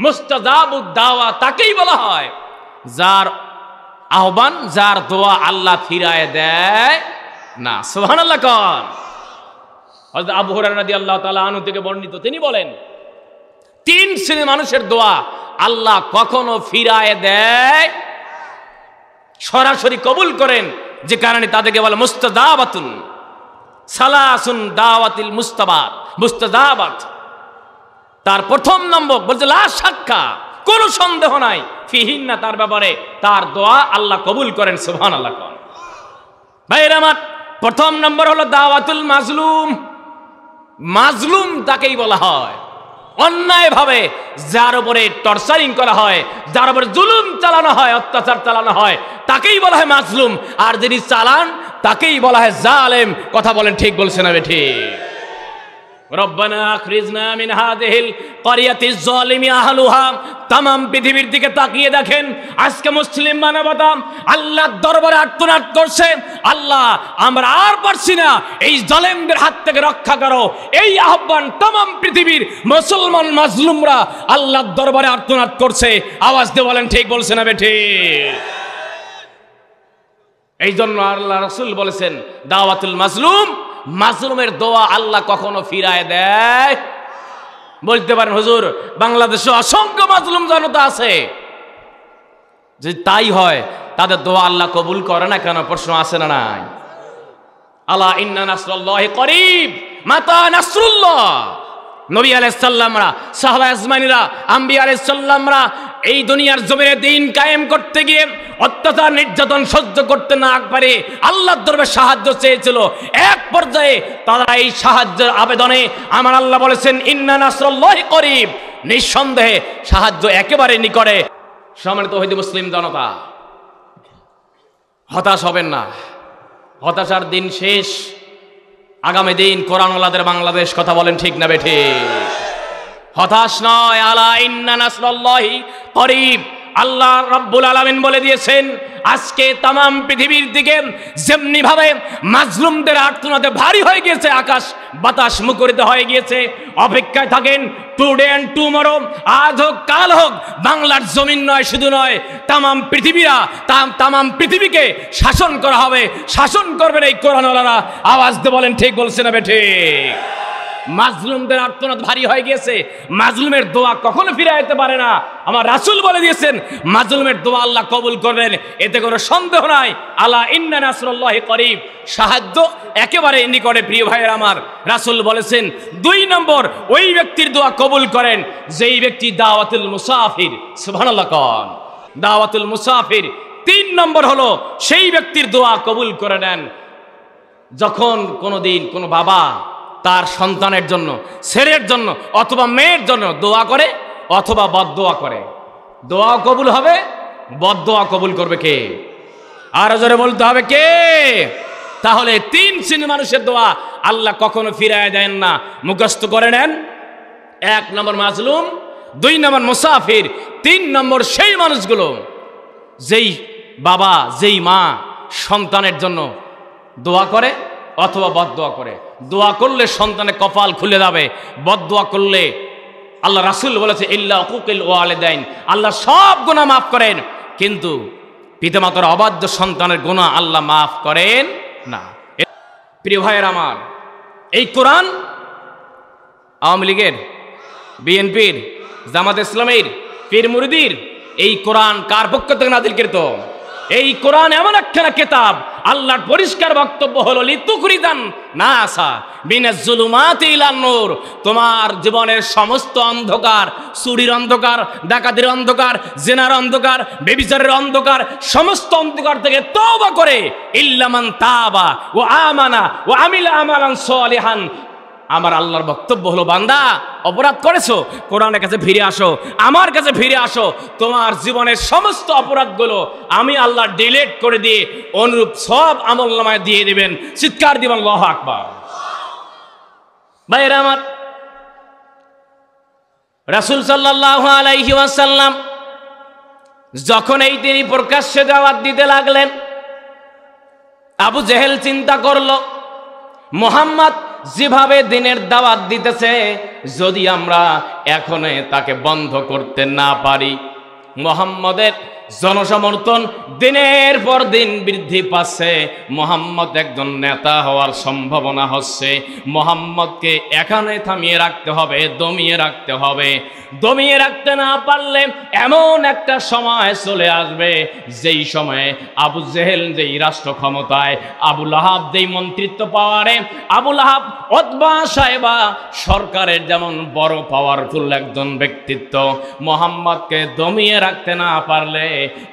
মুস্তাজাবুদ দাওয়া তাকেই বলা হয় যার আহ্বান, যার দোয়া আল্লাহ ফিরায় দেয় না। সুবহানাল্লাহ কোন। হযরত আবু হুরায়রা রাদিয়াল্লাহু তাআলা আনহু থেকে বর্ণিত, তিনি বলেন, তিন শ্রেণীর মানুষের দোয়া আল্লাহ কখনো ফিরায় দেয়, সরাসরি কবুল করেন, যে কারণে তাদেরকে বলে মুস্তাজাবাতুন। সালাসুন দাওয়াতিল মুস্তাজাবাত। তার প্রথম নম্বর বলছে লা শাক্কা, কোনো সন্দেহ নাই, ফিহিন্না, তার ব্যাপারে তার দোয়া আল্লাহ কবুল করেন। সুবহানাল্লাহ। ভাইরা আমার, প্রথম নম্বর হলো দাওয়াতুল মাজলুম। মাজলুম তাকেই বলা হয় অন্যায়ভাবে যার উপরে টর্চারিং করা হয়, যার উপরে জুলুম চালানো হয়, অত্যাচার চালানো হয়, তাকেই বলা হয় মাজলুম। আর যিনি চালান তাকেই বলা হয় জালেম। কথা বলেন, ঠিক বলছেন না ঠিক? রব্বানা আখরিজনা মিন হাযিহিল ক্বরিয়াতিজ যালিমি আহলুহা। তামাম পৃথিবীর দিকে তাকিয়ে দেখেন, আজকে মুসলিম মানবতা আল্লাহর দরবারে আর্তনাদ করছে, আল্লাহ আমরা আর পারছি না, এই জালেমদের হাত থেকে রক্ষা করো। এই আহ্বান তামাম পৃথিবীর মুসলমান মাজলুমরা আল্লাহর দরবারে আর্তনাদ করছে। আওয়াজ দিয়ে বলেন, ঠিক বলছে না ঠিক? এই জন্য আল্লাহ রাসূল বলেছেন দাওয়াতুল মাজলুম, মাজলুমের দোয়া আল্লাহ কখনো ফিরায় দেয়। বলতে পারেন হুজুর, বাংলাদেশে অসংখ্য মাজলুম জনতা আছে, যদি তাই হয় তাদের দোয়া আল্লাহ কবুল করে না কেন? প্রশ্ন আছে না নাই? আলা ইন্না নাসরুল্লাহি করিব, মাতা নাসরুল্লাহ। নবী আলাইহিস সালামরা, সাহাবা আজমাইনরা, আম্বিয়া আলাইহিস সালামরা এই দুনিয়ার জমিনে দিন কায়েম করতে গিয়ে অত্যাচার নির্যাতন সহ্য করতে না পারে আল্লাহর দরবারে সাহায্য চেয়েছিল। এক পর্যায়ে তারা এই সাহায্যের আবেদনে আমার আল্লাহ বলেছেন ইন্না নাসরুল্লাহি করিব, নিঃসন্দেহে সাহায্য একেবারে নিকটে। সম্মানিত ওহিদি মুসলিম জনতা, হতাশ হবেন না, হতাশার দিন শেষ, আগামী দিন কোরআনওয়ালাদের বাংলাদেশ। কথা বলেন, ঠিক না বেঠে? হতাশ নয়। আলা ইন্না নাসরুল্লাহি করিব। আল্লাহ রাব্বুল আলামিন বলে দিয়েছেন, আজকে তামাম পৃথিবীর দিকে যেমনি ভাবে মাজলুমদের আর্তনাদে ভারী হয়ে গিয়েছে, আকাশ বাতাস মুখরিত হয়ে গিয়েছে, অপেক্ষায় থাকেন টুডে এন্ড টুমরো, আজ হোক কাল হোক, বাংলার জমিন নয়, শুধু নয়, তামাম পৃথিবীরা, তামাম পৃথিবীকে শাসন করা হবে। শাসন করবেন এই কোরআনওয়ালারা। আওয়াজ দিয়ে বলেন, ঠিক বলছে না বেঠে? মাজলুমদের আর্তনাদ ভারী হয়ে গিয়েছে, মাজলুমের দোয়া কখনো ফিরে যেতে পারে না। আমার রাসূল বলে দিয়েছেন মাজলুমের দোয়া আল্লাহ কবুল করবেন, এতে কোনো সন্দেহ নাই। আলা ইন্না নাসরুল্লাহি করিব, সাহায্য একেবারে নিকটে। প্রিয় ভাইয়ের আমার, রাসূল বলেছেন দুই নম্বর ওই ব্যক্তির দোয়া কবুল করেন যেই ব্যক্তি দাওয়াতুল মুসাফির। সুবহানাল্লাহ কোন। দাওয়াতুল মুসাফির। তিন নম্বর হলো সেই ব্যক্তির দোয়া কবুল করে নেন যখন কোনোদিন কোনো বাবা তার সন্তানের জন্য, ছেলের জন্য অথবা মেয়ের জন্য দোয়া করে অথবা বদদোয়া করে। দোয়া কবুল হবে, বদদোয়া কবুল করবে কে? আরো জোরে বলতে হবে কে? তাহলে তিন শ্রেণীর মানুষের দোয়া আল্লাহ কখনো ফিরায় দেন না। মুখস্থ করে নেন। এক নম্বর মাজলুম, দুই নম্বর মুসাফির, তিন নম্বর সেই মানুষগুলো যেই বাবা, যেই মা সন্তানের জন্য দোয়া করে অথবা বদদোয়া করে। দোয়া করলে সন্তানের কপাল খুলে যাবে, বদদোয়া করলে আল্লাহ রাসূল বলেছে ইল্লা উকুকিল ওয়ালিদাইন, আল্লাহ সব গুনাহ মাফ করেন, কিন্তু পিতামাতার অবাধ্য সন্তানের গুনাহ আল্লাহ মাফ করেন না। প্রিয় ভাইয়ের আমার, এই কোরআন আওয়ামী লীগের, বিএনপির, জামাত ইসলামের, পীর মুরিদির, এই কোরআন কার পক্ষ থেকে নাযিলকৃত? এই কোরআন এমন একখানা কিতাব, আল্লাহর পরিষ্কার বক্তব্য হলো লিতুখরিজান নাসা মিনাজ জুলুমাতি ইলান নূর। তোমার জীবনের সমস্ত অন্ধকার, চুরির অন্ধকার, ডাকাতির অন্ধকার, জিনার অন্ধকার, ব্যভিচারের অন্ধকার, সমস্ত অন্ধকার থেকে তওবা করে ইল্লা মান তাবা ওয়া আমানা ওয়া আমিলা আমালান সালিহান। আমার আল্লাহর বক্তব্য হলো, বান্দা অপরাধ করেছো, কোরআনের কাছে ফিরে আসো, আমার কাছে ফিরে আসো, তোমার জীবনের সমস্ত অপরাধগুলো আমি আল্লাহ ডিলিট করে দিয়ে অনুরূপ সব আমলনামায় দিয়ে দিবেন। চিৎকার দিবেন আল্লাহু আকবার। ভাইরা আমার, রাসূল সাল্লাল্লাহু আলাইহি ওয়াসাল্লাম যখন এই তিনি প্রকাশ্যে দাওয়াত দিতে লাগলেন, আবু জেহেল চিন্তা করলো মুহাম্মদ যেভাবে দিনের দাওয়াত দিতেছে, যদি আমরা এখনই তাকে বন্ধ করতে না পারি, মুহাম্মদের জনসমর্থন দিনের পর দিন বৃদ্ধি পাচ্ছে, মুহাম্মদ একজন নেতা হওয়ার সম্ভাবনা হচ্ছে। মুহাম্মদকে এখানে থামিয়ে রাখতে হবে, দমিয়ে রাখতে হবে। দমিয়ে রাখতে না পারলে এমন একটা সময় চলে আসবে, যেই সময়ে আবু জেহেল যেই রাষ্ট্র ক্ষমতায়, আবু লাহাব যেই মন্ত্রিত্ব পাওয়ারে, আবু লাহাব উতবা সাহেবা সরকারের যেমন বড় পাওয়ারফুল একজন ব্যক্তিত্ব, মুহাম্মদকে দমিয়ে রাখতে না পারলে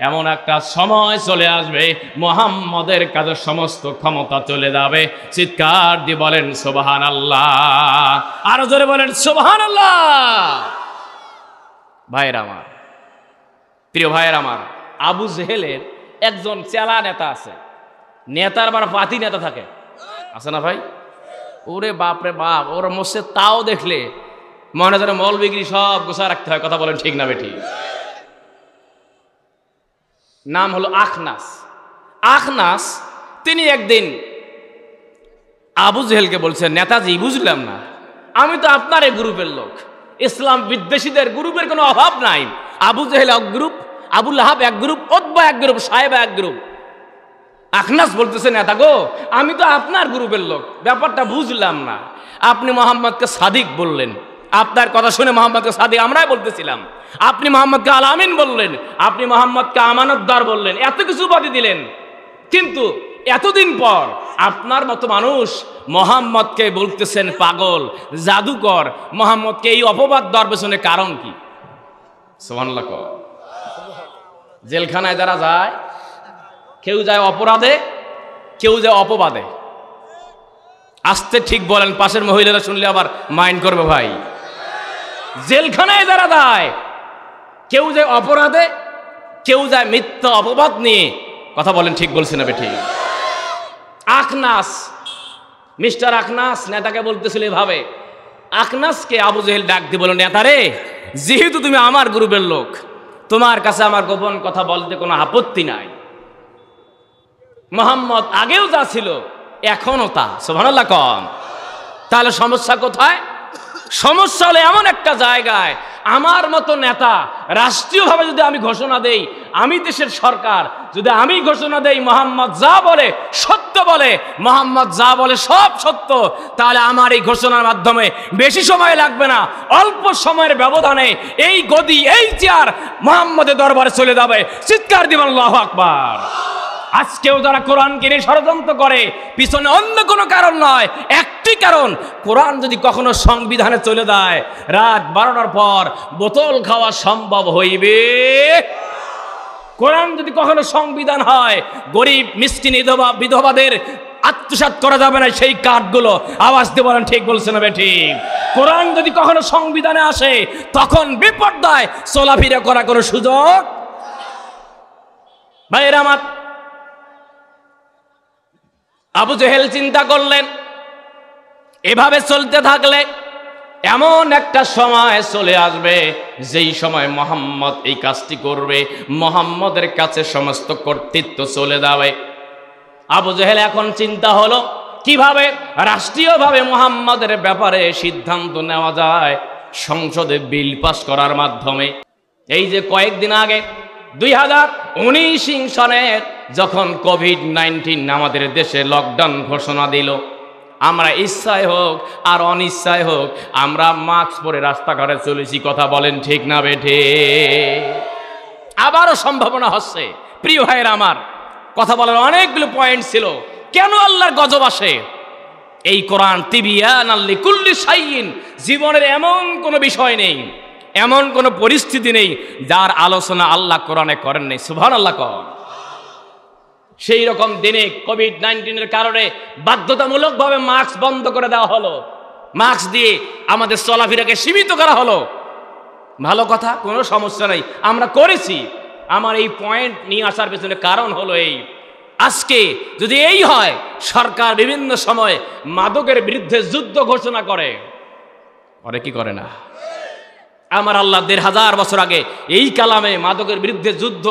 এমন একটা সময় চলে আসবে, মুহাম্মদের কাছে সমস্ত ক্ষমতা চলে যাবে। চিৎকার দিয়ে বলেন সুবহানাল্লাহ, আরো জোরে বলেন সুবহানাল্লাহ। ভাইয়ের আমার, প্রিয় ভাইয়ের আমার, আবু জেহেলের একজন চেলা নেতা আছে। নেতার বার পাতি নেতা থাকে, আছে না ভাই? ওরে বাপ রে বাপ, ওর মসে তাও দেখলে মনে হয় মৌলবিগিরি সব গোছা রাখতে হয়। কথা বলেন ঠিক না বেঠিক? নাম হলো আখনাস। আখনাস তিনি একদিন আবু জেহেলকে বলছেন, নেতাজি বুঝলাম না, আমি তো আপনার এই গ্রুপের লোক, ইসলাম বিদ্বেষীদের গ্রুপের কোনো অভাব নাই। আবু জেহেল এক গ্রুপ, আবু লাহাব এক গ্রুপ, উতবা এক গ্রুপ, সাহেবা এক গ্রুপ। আখনাস বলতেছে, নেতা গো, আমি তো আপনার গ্রুপের লোক, ব্যাপারটা বুঝলাম না। আপনি মোহাম্মদকে সাদিক বললেন, আপনার কথা শুনে মোহাম্মদকে সাদিক আমরাই বলতেছিলাম। আপনি মোহাম্মদকে আল আমিন বললেন, আপনি মোহাম্মদকে আমানতদার বললেন, এত কিছু উপাধি দিলেন, কিন্তু এতদিন পর আপনার মতো মানুষ মোহাম্মদকে বলতেছেন পাগল, জাদুকর। মোহাম্মদকে এই অপবাদ দেওয়ার পেছনে কারণ কি? সুবহানাল্লাহ। জেলখানায় যারা যায়, কেউ যায় অপরাধে, কেউ যায় অপবাদে। আসতে ঠিক বলেন, পাশের মহিলারা শুনলে আবার মাইন্ড করবে ভাই। জেলখানায় যারা যায়, কেউ যায় অপরাধে, কেউ যায় মিথ্যা অপবাদ নিয়ে। কথা বলেন ঠিক বলছি না বেঠিক? আখনাস, মিস্টার আখনাস নেতাকে বলতেছিল এভাবে। আখনাসকে আবু জেহেল ডাক দিয়ে বলল, নেতারে, যেহেতু তুমি আমার গ্রুপের লোক, তোমার কাছে আমার গোপন কথা বলতে কোনো আপত্তি নাই। মোহাম্মদ আগেও যা ছিল এখনো তা। সুবহানাল্লাহ কন। তাহলে সমস্যা কোথায়? সমস্যা হলো এমন একটা জায়গায়, আমার মতো নেতা রাষ্ট্রীয়ভাবে যদি আমি ঘোষণা দেই, আমি দেশের সরকার, যদি আমি ঘোষণা দেই মোহাম্মদ যা বলে সত্য বলে, মোহাম্মদ যা বলে সব সত্য, তাহলে আমার এই ঘোষণার মাধ্যমে বেশি সময় লাগবে না, অল্প সময়ের ব্যবধানে এই গদি, এই চেয়ার মোহাম্মদের দরবারে চলে যাবে। চিৎকার দিবেন আল্লাহু আকবার। আজকেও যারা কোরআনকে নিয়ে ষড়যন্ত্র করে, পিছনে অন্য কোনো কারণ নয়, একটি কারণ, কোরআন যদি কখনো সংবিধানে চলে যায়, রাত 12টার পর বোতল খাওয়া সম্ভব হইবে। কোরআন যদি কখনো সংবিধান হয়, গরিব মিসকিন বিধবাদের আত্মসাৎ করা যাবে না সেই কার্ডগুলো। আওয়াজ দিয়ে বলেন ঠিক বলছে না বেঠিক? কোরআন যদি কখনো সংবিধানে আসে, তখন বিপর্যয় চলাফেরা করা কোনো সুযোগ। ভাইয়েরা আমার, আবু জেহেল চিন্তা করলেন, এভাবে চলতে থাকলে এমন একটা সময় চলে আসবে, যেই সময় মোহাম্মদ এই কাজটি করবে, মোহাম্মদের কাছে সমস্ত কর্তৃত্ব চলে যাবে। আবু জেহেল এখন চিন্তা হলো, কিভাবে রাষ্ট্রীয়ভাবে মোহাম্মদের ব্যাপারে সিদ্ধান্ত নেওয়া যায় সংসদে বিল পাস করার মাধ্যমে। এই যে কয়েকদিন আগে 2019 সনের যখন কোভিড-19 আমাদের দেশে লকডাউন ঘোষণা দিল, আমরা ইচ্ছায় হোক আর অনিচ্ছায় হোক আমরা মাস্ক পরে রাস্তাঘাটে চলেছি। কথা বলেন ঠিক না বেঠে? আবারও সম্ভাবনা হচ্ছে। প্রিয় ভাইয়ের আমার, কথা বলার অনেকগুলো পয়েন্ট ছিল। কেন আল্লাহর গজব আসে? এই কোরআন তিবিয়ানাল লিকুল্লি শাইইন, জীবনের এমন কোনো বিষয় নেই, এমন কোনো পরিস্থিতি নেই যার আলোচনা আল্লাহ কোরআনে করেন নাই। সুবহানাল্লাহ কর। সেই রকম দিনে কোভিড-19 কারণে বাধ্যতামূলকভাবে মাস্ক বন্ধ করে দেওয়া হলো, মাস্ক দিয়ে আমাদের চলাফেরাকে সীমিত করা হলো। ভালো কথা, কোনো সমস্যা নেই, আমরা করেছি। আমার এই পয়েন্ট নিয়ে আসার পেছনে কারণ হলো এই, আজকে যদি এই হয়, সরকার বিভিন্ন সময় মাদকের বিরুদ্ধে যুদ্ধ ঘোষণা করে কি করে না? আমার আল্লাহ 1500 বছর আগে এই কালামে মাদকের বিরুদ্ধে যুদ্ধ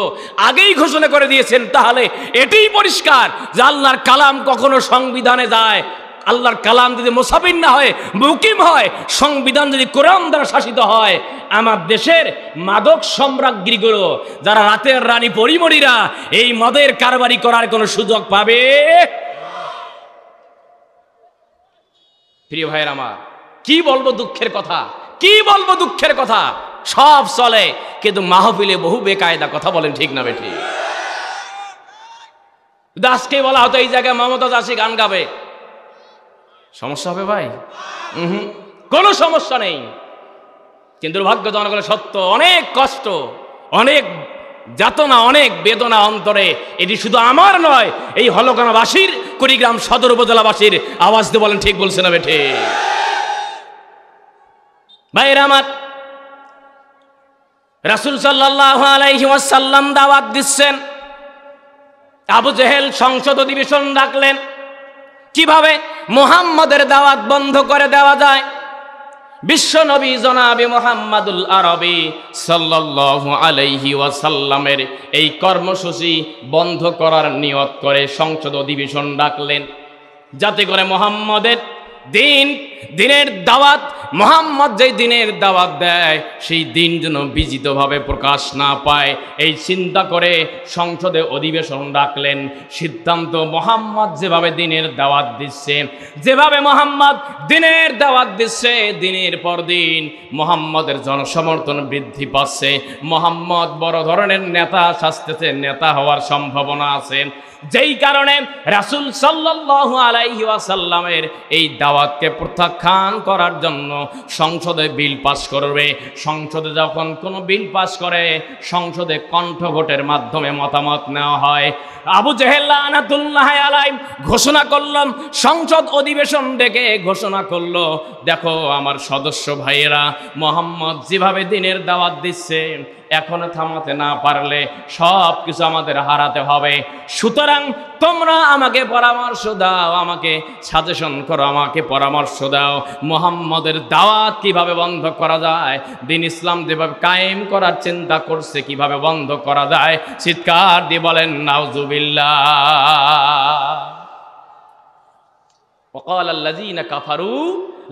আগেই ঘোষণা করে দিয়েছেন। তাহলে এটাই পরিষ্কার যে আল্লাহর কালাম কখনো সংবিধানে যায়, আল্লাহর কালাম যদি মুসাফির না হয়, মুকিম হয়, সংবিধান যদি কোরআন দ্বারা শাসিত হয়, আমার দেশের মাদক সম্রাজ্ঞীগুলো যারা রাতের রানী পরিমণিরা এই মদের কারবারি করার কোনো সুযোগ পাবে? প্রিয় ভাইয়ের আমার, কি বলবো দুঃখের কথা, কি বলবো দুঃখের কথা। সব চলে কিন্তু মাহফিলে বহু বেকায়দা কথা বলেন, ঠিক না বেঠিক? দাসকে বলা হতো এই জায়গায় মমতাজ আসি গান গাবে, সমস্যা হবে ভাই? কোনো সমস্যা নেই। কিন্তু দুর্ভাগ্যজনক হলো সত্য, অনেক কষ্ট, অনেক যাতনা, অনেক বেদনা অন্তরে। এটি শুধু আমার নয়, এই হলকানাবাসীর, কুড়িগ্রাম সদর উপজেলাবাসীর। আওয়াজ দিয়ে বলেন ঠিক বলছে না বেঠে? ভাইরা আমার, রাসূল সাল্লাল্লাহু আলাইহি ওয়াসাল্লাম দাওয়াত দিচ্ছেন। আবু জেহেল সংসদ অধিবেশন ডাকলেন। কিভাবে মুহাম্মদের দাওয়াত বন্ধ করে দেওয়া যায়? বিশ্ব নবী জনাবে মুহাম্মাদুল আরবি সাল্লাল্লাহু আলাইহি ওয়াসাল্লামের এই কর্মসূচি বন্ধ করার নিয়ত করে সংসদ অধিবেশন ডাকলেন, যাতে করে মুহাম্মদের দিনের দাওয়াত, মুহাম্মদ যেই দিনের দাওয়াত দেয় সেই দিন যেন বিজিতভাবে প্রকাশ না পায়। এই চিন্তা করে সংসদে অধিবেশন ডাকলেন। সিদ্ধান্ত, মুহাম্মদ যেভাবে দিনের দাওয়াত দিচ্ছে, যেভাবে মুহাম্মদ দিনের দাওয়াত দিচ্ছে, দিনের পর দিন মুহাম্মদের জনসমর্থন বৃদ্ধি পাচ্ছে, মুহাম্মদ বড় ধরনের নেতা সাজতেছে, নেতা হওয়ার সম্ভাবনা আছে। যেই কারণে রাসূল সাল্লাল্লাহু আলাইহি ওয়াসাল্লামের এই দাওয়াতকে প্রত্যাখ্যান করার জন্য সংসদে বিল পাস করবে। সংসদে যখন কোনো বিল পাস করে, সংসদে কণ্ঠ ভোটের মাধ্যমে মতামত নেওয়া হয়। আবু জেহেল লানাতুল্লাহি আলাইহি ঘোষণা করলাম, সংসদ অধিবেশন ডেকে ঘোষণা করলো, দেখো আমার সদস্য ভাইয়েরা, মুহাম্মদ যেভাবে দিনের দাওয়াত দিচ্ছে, এখনো থামাতে না পারলে সব কিছু আমাদের হারাতে হবে। সুতরাং তোমরা আমাকে পরামর্শ দাও, আমাকে সাজেশন করো, আমাকে পরামর্শ দাও, মুহাম্মদের দাওয়াত কিভাবে বন্ধ করা যায়, দিন ইসলাম যেভাবে কায়েম করার চিন্তা করছে কিভাবে বন্ধ করা যায়। চিৎকার দিয়ে বলেন নাউজুবিল্লাহ। ওয়াকাল আল্লাযীনা কাফারু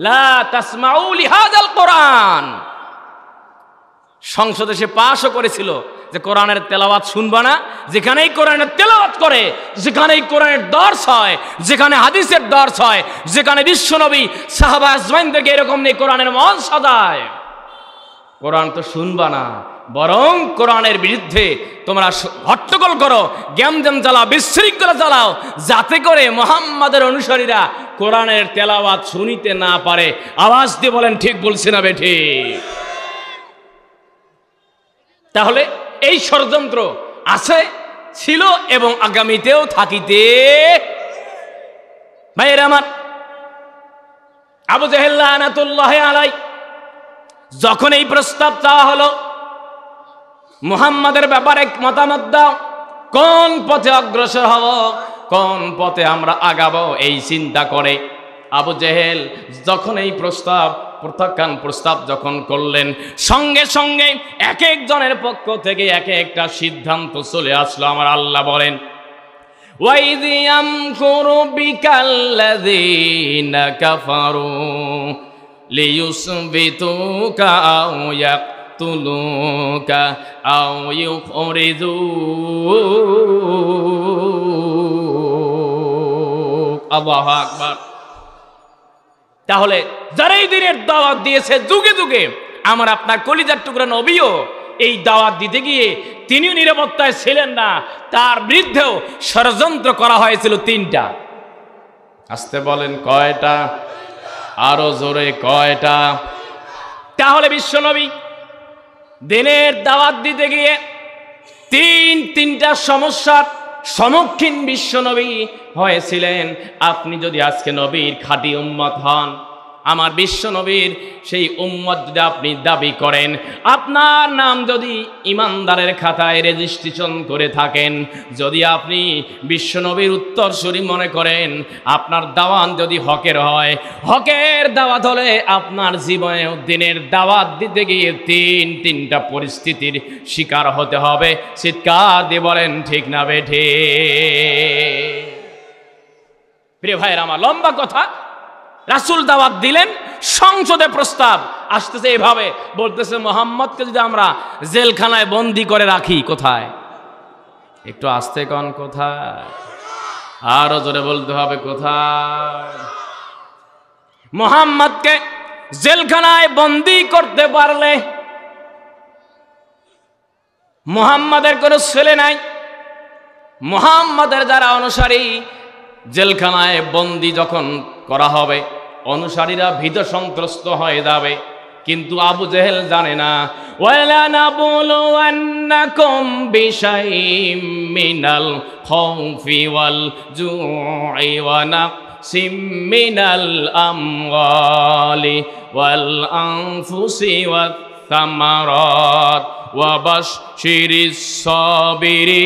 লা তাসমাউ লিহাযাল কোরআন। সংসদে সে পাশও করেছিল যে কোরআনের তেলাওয়াত শুনবা না। যেখানেই কোরআনের তেলাওয়াত করে, যেখানেই কোরআনের দর্স হয়, যেখানে হাদিসের দর্স হয়, যেখানে বিশ্বনবী সাহাবা আজমাইনদেরকে এরকম নিয়ে কোরআনের মঞ্চ সাজায়, কোরআন তো শুনবা না, বরং কোরআনের বিরুদ্ধে তোমরা হট্টগোল করো, গ্যামজাম চালাও, বিশৃঙ্খলা চালাও, যাতে করে মুহাম্মাদের অনুসারীরা কোরআনের তেলাওয়াত শুনিতে না পারে। আওয়াজ দিয়ে বলেন ঠিক বলছি না বেঠি? তাহলে এই ষড়যন্ত্র আছে, ছিল এবং আগামীতেও থাকিতে। ভাইয়েরা আমার, আবু জেহেল লানাতুল্লাহি আলাইহি যখন এই প্রস্তাব চাওয়া হলো, মুহাম্মাদের ব্যাপারে মতামত দাও, কোন পথে অগ্রসর হব, কোন পথে আমরা আগাবো, এই চিন্তা করে আবু জেহেল যখন এই প্রত্যাখ্যান প্রস্তাব যখন করলেন, সঙ্গে সঙ্গে এক একজনের পক্ষ থেকে এক একটা সিদ্ধান্ত চলে আসলো। আমার আল্লাহ বলেন, ওয়াইয ইয়ামকুরু বিকাল্লাযীনা কাফারু লিয়ুসবিতুকা আও ইয়াকতুলুকা আও ইউখরিজুক। আল্লাহু আকবার। তাহলে যারা এই দিনের দাওয়াত দিয়েছে যুগে যুগে, আমার আপনার কলিজার টুকরা নবীও এই দাওয়াত দিতে গিয়ে তিনিও নিরাপত্তায় ছিলেন না, তার বিরুদ্ধেও ষড়যন্ত্র করা হয়েছিল 3টা। আসতে বলেন কয়টা? আরো জোরে কয়টা? তাহলে বিশ্বনবী দিনের দাওয়াত দিতে গিয়ে তিনটা সমস্যার সম্মুখীন বিশ্বনবী হয়েছিলেন। আপনি যদি আজকে নবীর খাঁটি উম্মত হন, আমার বিশ্বনবীর সেই উম্মত যদি আপনি দাবি করেন, আপনার নাম যদি ইমানদারের খাতায় রেজিস্ট্রেশন করে থাকেন, যদি আপনি বিশ্বনবীর উত্তরসূরি মনে করেন, আপনার দাওয়াত যদি হকের হয়, হকের দাওয়াত হলে আপনার জীবনে দিনের দাওয়াত দিতে গিয়ে তিনটা পরিস্থিতির শিকার হতে হবে। চিৎকার দিয়ে বলেন ঠিক না বেঠে? প্রিয় ভাইয়েরা আমার, লম্বা কথা, রাসূল দাওয়াত দিলেন, সংসদে প্রস্তাব আসতেছে এভাবে, বলতেছে মুহাম্মদকে যদি আমরা জেলখানায় বন্দী করে রাখি, কোথায়? একটু আস্তে কন, কোথায়? আরো জোরে বলতে হবে, কোথায়? মুহাম্মদকে জেলখানায় বন্দী করতে পারলে মুহাম্মাদের কোনো ছেলে নাই, মুহাম্মাদের যারা অনুসারী, জেলখানায় বন্দী যখন করা হবে অনুসারীরা ভীত সন্ত্রস্ত হয়ে যাবে। কিন্তু আবু জেহেল জানে না, ওয়ালা নাবুলুওয়ান্নাকুম বিশাইইম মিনাল খাউফি ওয়াল জুই ওয়া নাকসিম মিনাল আমওয়ালি ওয়াল আনফুসি ওয়াত তামারাত ওয়া বাশশিরিস সাবিরিন।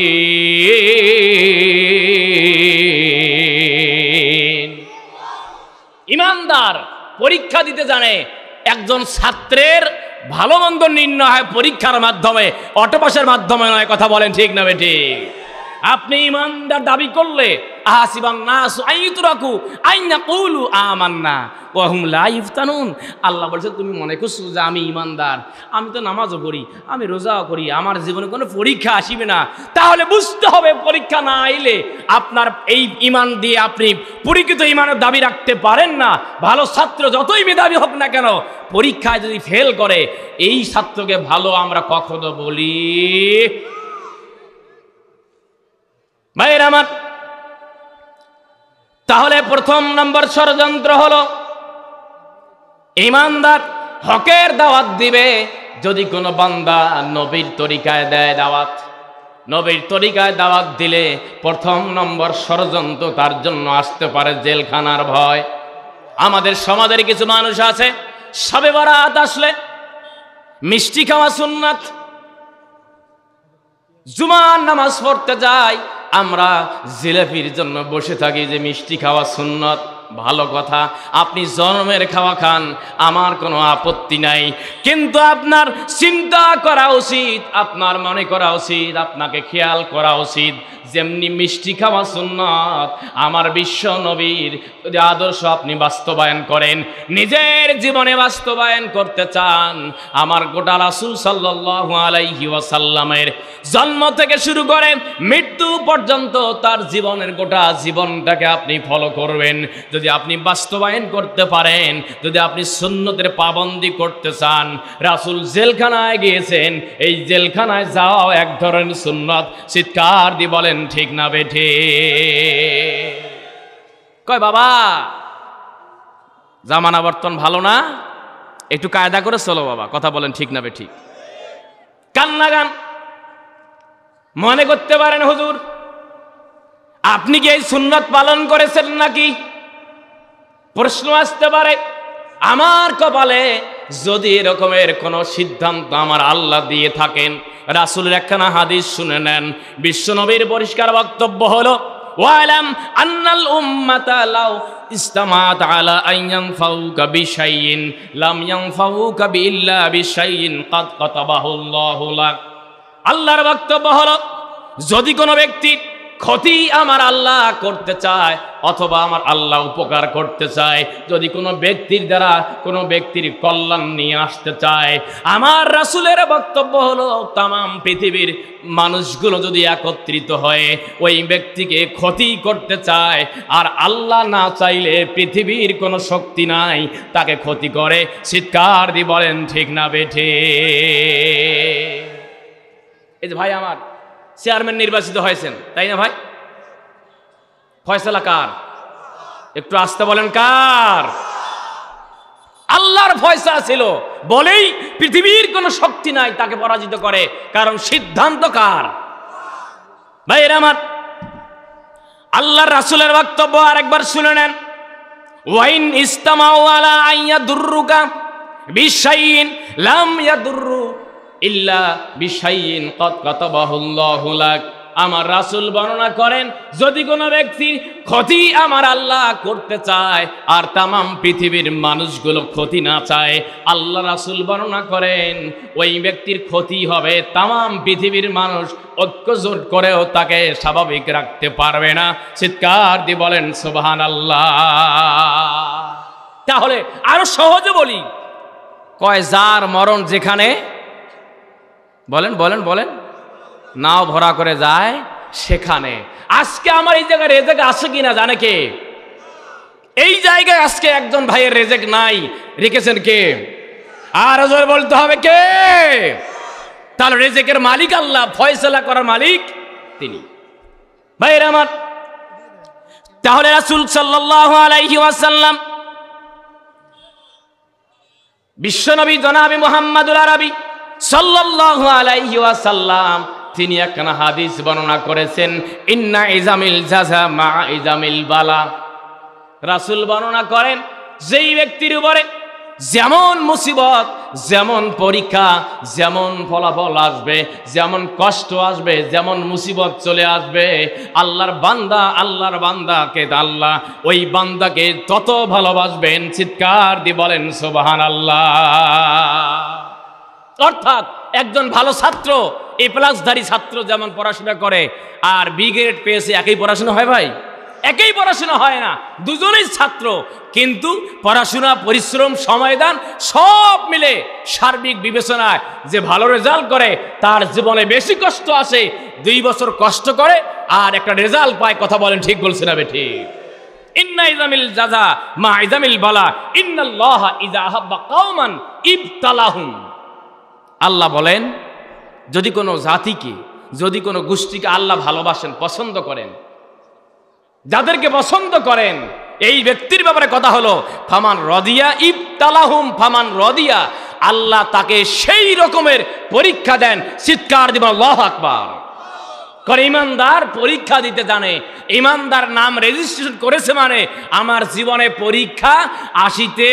ইমানদার পরীক্ষা দিতে জানে। একজন ছাত্রের ভালো মন্দ নির্ণয় হয় পরীক্ষার মাধ্যমে, অটোপাসের মাধ্যমে নয়। কথা বলেন ঠিক না বেঠিক? আপনি ইমানদার দাবি করলে আহাসিবান নাস আইয়ুতরাকু আইয়াকুলু আমান্না ওয়া হুম লা ইফতানুন, আল্লাহ বলেছে তুমি মনে করছো যে আমি ইমানদার, আমি তো নামাজও পড়ি, আমি রোজাও করি, আমার জীবনে কোনো পরীক্ষা আসিবে না। তাহলে বুঝতে হবে পরীক্ষা না আইলে আপনার এই ইমান দিয়ে আপনি পরীক্ষিত ইমানের দাবি রাখতে পারেন না। ভালো ছাত্র যতই মেধাবী হোক না কেন, পরীক্ষায় যদি ফেল করে এই ছাত্রকে ভালো আমরা কখনো বলি। ভাইয়ের আমার, তাহলে প্রথম নম্বর ষড়যন্ত্র হলো ইমানদার হকের দাওয়াত দিবে, যদি কোনো বান্দা নবীর তরিকায় দেয় দাওয়াত, নবীর তরিকায় দাওয়াত দিলে প্রথম নম্বর ষড়যন্ত্র তার জন্য আসতে পারে জেলখানার ভয়। আমাদের সমাজের কিছু মানুষ আছে, শবে বরাত আসলে মিষ্টি খাওয়া সুন্নাত, জুমার নামাজ পড়তে যায়, আমরা জিলাপির জন্য বসে থাকি যে মিষ্টি খাওয়া সুন্নত। ভালো কথা, আপনি জন্মের খাওয়া খান, আমার কোনো আপত্তি নাই, কিন্তু আপনার চিন্তা করা উচিত, আপনার মনে করা উচিত, আপনাকে খেয়াল করা উচিত, যেমনি মিষ্টি খাওয়া সুন্নত আমার বিশ্ব নবীর যদি আদর্শ আপনি বাস্তবায়ন করেন, নিজের জীবনে বাস্তবায়ন করতে চান, আমার গোটা রাসূল সাল্লাল্লাহু আলাইহি ওয়াসাল্লামের জন্ম থেকে শুরু করে মৃত্যু পর্যন্ত তার জীবনের গোটা জীবনটাকে আপনি ফলো করবেন, যদি আপনি বাস্তবায়ন করতে পারেন, যদি আপনি সুন্নতের পাবন্দি করতে চান। রাসূল জেলখানায় গিয়েছেন, এই জেলখানায় যাওয়া এক ধরনের সুন্নত। চিৎকার দিয়ে বলেন ঠিক না বেঠে? কয় বাবা জামানা বর্তমান ভালো না, একটু কায়দা করে চলো বাবা। কথা বলেন ঠিক না বেঠিক? কান্না গান মনে করতে পারেন হুজুর আপনি কি এই সুন্নাত পালন করেছেন নাকি? প্রশ্ন আসতে পারে। আমার কপালে যদি এরকমের কোন সিদ্ধান্ত আমার আল্লাহ দিয়ে থাকেন, রাসূলের একখানা হাদিস শুনে নেন। বিশ্বনবীর পরিষ্কার বক্তব্য হলো, ওয়ালাম আন্নাল উম্মাতা লাউ ইসতামাত আলা আন ইয়ানফাউকা বিশাইইন লাম ইয়ানফাউকা বিল্লা বিশাইইন কাদ কাতাবাহু আল্লাহু লাক। আল্লাহর বক্তব্য হলো, যদি কোনো ব্যক্তি ক্ষতি আমার আল্লাহ করতে চায় অথবা আমার আল্লাহ উপকার করতে চায়, যদি কোনো ব্যক্তির দ্বারা কোনো ব্যক্তির কল্যাণ নিয়ে আসতে চায়, আমার রাসূলের বক্তব্য হলো তামাম পৃথিবীর মানুষগুলো যদি একত্রিত হয়ে ওই ব্যক্তিকে ক্ষতি করতে চায়, আর আল্লাহ না চাইলে পৃথিবীর কোনো শক্তি নাই তাকে ক্ষতি করে। চিৎকার দিয়ে বলেন ঠিক না বেঠে? এই যে ভাই আমার চেয়ারম্যান নির্বাচিত হয়েছেন, তাই না ভাই? ফয়সালা কার? একটু আস্তে বলেন, কার? আল্লাহর ফয়সালা ছিল বলেই পৃথিবীর কোনো শক্তি নাই তাকে পরাজিত করে, কারণ সিদ্ধান্ত কার? ভাইয়ের আমার, আল্লাহর রাসূলের বক্তব্য আরেকবার শুনে নেন। ওয়াইন ইস্তামাউ আলা আইয়াদুররুকা বিশাইইন লাম ইয়াদুররু ইল্লা বিশাইইন কাদ কাতাবাহু আল্লাহু লাক। আমার রাসূল বর্ণনা করেন, যদি কোনো ব্যক্তির ক্ষতি আমার আল্লাহ করতে চায় আর তামাম পৃথিবীর মানুষগুলো ক্ষতি না চায়, আল্লাহ রাসূল বর্ণনা করেন ওই ব্যক্তির ক্ষতি হবে। তামাম পৃথিবীর মানুষ ঐক্যজোট করেও তাকে স্বাভাবিক রাখতে পারবে না। চিৎকার দিয়ে বলেন সুবহানাল্লাহ। তাহলে আরো সহজে বলি, কয় যার মরণ যেখানে, বলেন বলেন বলেন, নাও ভরা করে যায় সেখানে। আজকে আমার এই জায়গায় রেজেক আছে কিনা জানে কে? এই জায়গায় আজকে একজন ভাইয়ের রেজেক নাই, রেখেছেন কে? আর জোরে বলতে হবে কে? তাহলে রেজেকের মালিক আল্লাহ, ফয়সালা করার মালিক তিনি। ভাইয়েরা আমার, তাহলে রাসূল সাল্লাল্লাহু আলাইহি ওয়াসাল্লাম বিশ্বনবী জনাবে মুহাম্মদুল আরবি সাল্লাল্লাহু আলাইহি ওয়াসাল্লাম তিনি একখানা হাদিস বর্ণনা করেছেন, ইন্না ইজামিল জাযা মা ইজামিল বালা। রাসূল বর্ণনা করেন, যেই ব্যক্তির উপরে যেমন মুসিবত, যেমন পরীক্ষা, যেমন ফলাফল আসবে, যেমন কষ্ট আসবে, যেমন মুসিবত চলে আসবে, আল্লাহর বান্দাকে আল্লাহ ওই বান্দাকে তত ভালোবাসবেন, চিৎকার দিয়ে বলেন সুবহানাল্লাহ। অর্থাৎ একজন ভালো ছাত্র, এ প্লাসধারী ছাত্র যেমন পড়াশোনা করে আর বি গ্রেড পেয়েছে, একই পড়াশোনা হয় ভাই? একই পড়াশোনা হয় না, দুজনেই ছাত্র, কিন্তু পড়াশোনা, পরিশ্রম, সময় দান সব মিলে সার্বিক বিবেচনায় যে ভালো রেজাল্ট করে তার জীবনে বেশি কষ্ট আসে, 2 বছর কষ্ট করে আর একটা রেজাল্ট পায়। কথা বলেন ঠিক বলছে না বেঠি? ইন্না ইজামিল জাযা মা ইজামিল বালা, ইন্নাল্লাহা ইযা আহাব্বা কওমান ইবতালাহুম। আল্লাহ বলেন, যদি কোনো জাতিকে, যদি কোনো গোষ্ঠীকে আল্লাহ ভালোবাসেন, পছন্দ করেন, যাদেরকে পছন্দ করেন, এই ব্যক্তির ব্যাপারে কথা হলো ফামান রদিয়া ইবতালাহুম ফামান রদিয়া, আল্লাহ তাকে সেই রকমের পরীক্ষা দেন। চিৎকার দিবেন আল্লাহু আকবার। কারণ ইমানদার পরীক্ষা দিতে জানে, ইমানদার নাম রেজিস্ট্রেশন করেছে মানে আমার জীবনে পরীক্ষা আসিতে